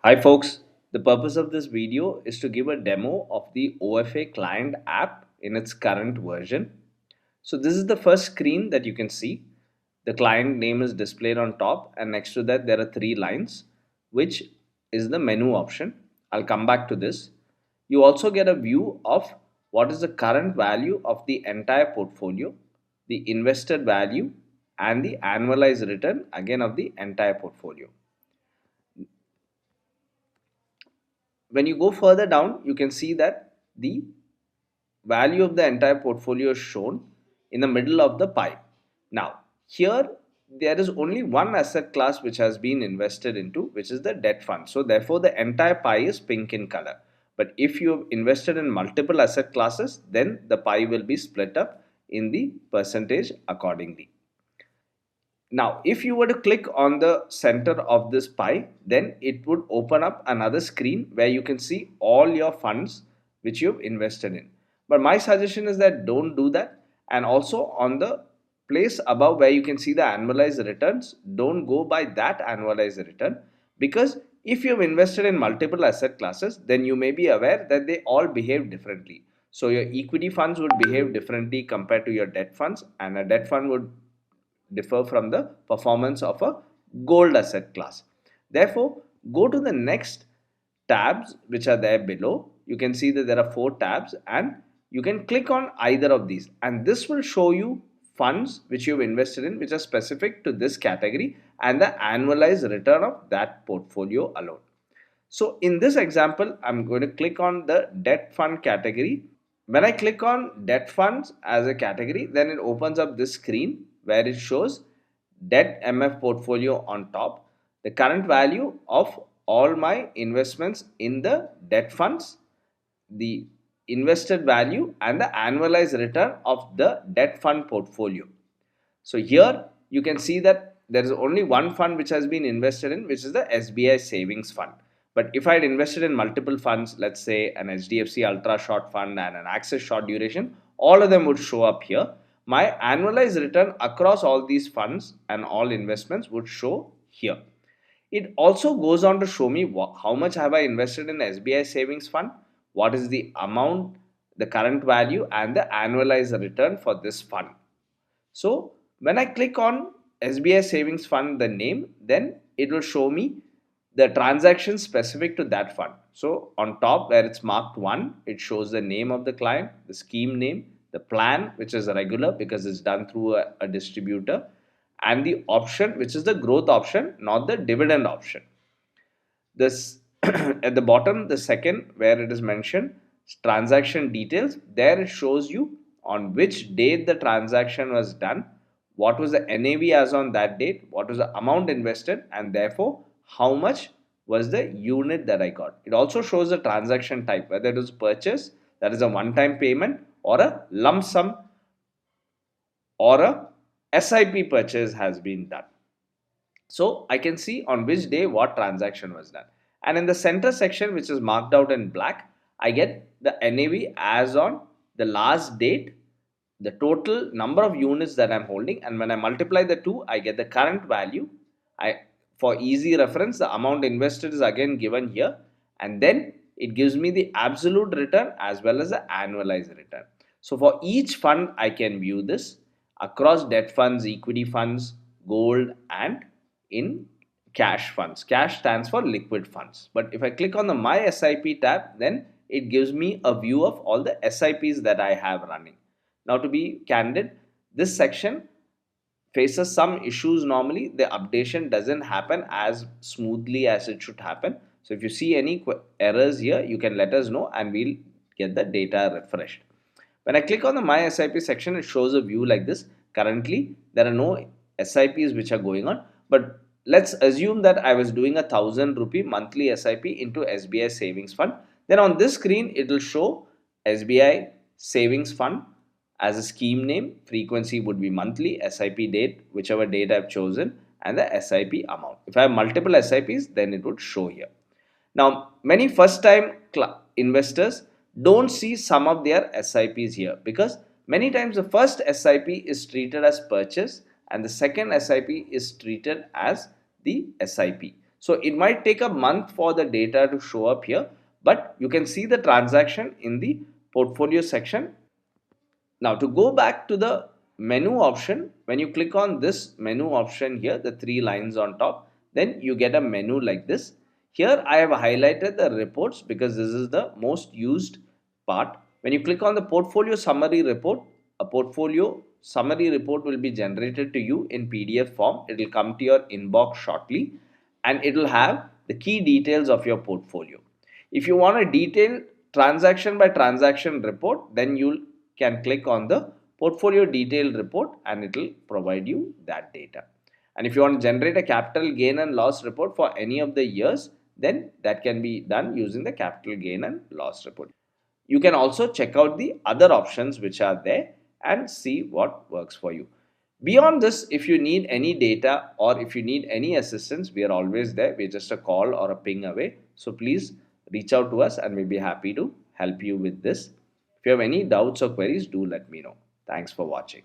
Hi folks, the purpose of this video is to give a demo of the OFA Client app in its current version. So this is the first screen that you can see. The client name is displayed on top and next to that there are three lines which is the menu option. I'll come back to this. You also get a view of what is the current value of the entire portfolio, the invested value and the annualized return again of the entire portfolio. When you go further down, you can see that the value of the entire portfolio is shown in the middle of the pie. Now, here there is only one asset class which has been invested into, which is the debt fund. So, therefore, the entire pie is pink in color. But if you have invested in multiple asset classes, then the pie will be split up in the percentage accordingly. Now, if you were to click on the center of this pie, then it would open up another screen where you can see all your funds which you've invested in. But my suggestion is that don't do that. And also on the place above where you can see the annualized returns, don't go by that annualized return, because if you've invested in multiple asset classes, then you may be aware that they all behave differently. So your equity funds would behave differently compared to your debt funds, and a debt fund would differ from the performance of a gold asset class. Therefore, go to the next tabs which are there below. You can see that there are four tabs and you can click on either of these, and this will show you funds which you've invested in which are specific to this category and the annualized return of that portfolio alone. So in this example, I'm going to click on the debt fund category. When I click on debt funds as a category, then it opens up this screen where it shows debt MF portfolio on top, the current value of all my investments in the debt funds, the invested value, and the annualized return of the debt fund portfolio. So here you can see that there is only one fund which has been invested in, which is the SBI savings fund. But if I had invested in multiple funds, let's say an HDFC ultra short fund and an Axis short duration, all of them would show up here. My annualized return across all these funds and all investments would show here. It also goes on to show me how much have I invested in SBI savings fund, what is the amount, the current value, and the annualized return for this fund. So when I click on SBI savings fund, the name, then it will show me the transaction specific to that fund. So on top where it's marked 1, it shows the name of the client, the scheme name, the plan, which is a regular because it's done through a distributor, and the option, which is the growth option, not the dividend option. This at the bottom, the second where it is mentioned transaction details, there it shows you on which date the transaction was done, what was the NAV as on that date, what was the amount invested, and therefore how much was the unit that I got. It also shows the transaction type, whether it was purchase, that is a one time payment, or a lump sum, or a SIP purchase has been done. So I can see on which day what transaction was done. And in the center section, which is marked out in black, I get the NAV as on the last date, the total number of units that I'm holding, and when I multiply the two, I get the current value. For easy reference, the amount invested is again given here, and then it gives me the absolute return as well as the annualized return. So for each fund, I can view this across debt funds, equity funds, gold, and in cash funds. Cash stands for liquid funds. But if I click on the My SIP tab, then it gives me a view of all the SIPs that I have running. Now, to be candid, this section faces some issues. Normally the updation doesn't happen as smoothly as it should happen. So if you see any errors here, you can let us know and we'll get the data refreshed. When I click on the My SIP section, it shows a view like this. Currently there are no SIPs which are going on, but let's assume that I was doing ₹1,000 monthly SIP into SBI savings fund. Then on this screen it will show SBI savings fund as a scheme name, frequency would be monthly, SIP date, whichever date I've chosen, and the SIP amount. If I have multiple SIPs, then it would show here. Now, many first time investors don't see some of their SIPs here, because many times the first SIP is treated as purchase and the second SIP is treated as the SIP. So it might take a month for the data to show up here, but you can see the transaction in the portfolio section. Now to go back to the menu option, when you click on this menu option here, the three lines on top, then you get a menu like this. Here I have highlighted the reports because this is the most used part. When you click on the portfolio summary report, a portfolio summary report will be generated to you in PDF form. It will come to your inbox shortly and it will have the key details of your portfolio. If you want a detailed transaction by transaction report, then you can click on the portfolio detailed report and it will provide you that data. And if you want to generate a capital gain and loss report for any of the years, then that can be done using the capital gain and loss report. You can also check out the other options which are there and see what works for you. Beyond this, if you need any data or if you need any assistance, we are always there. We're just a call or a ping away. So please reach out to us and we'll be happy to help you with this. If you have any doubts or queries, do let me know. Thanks for watching.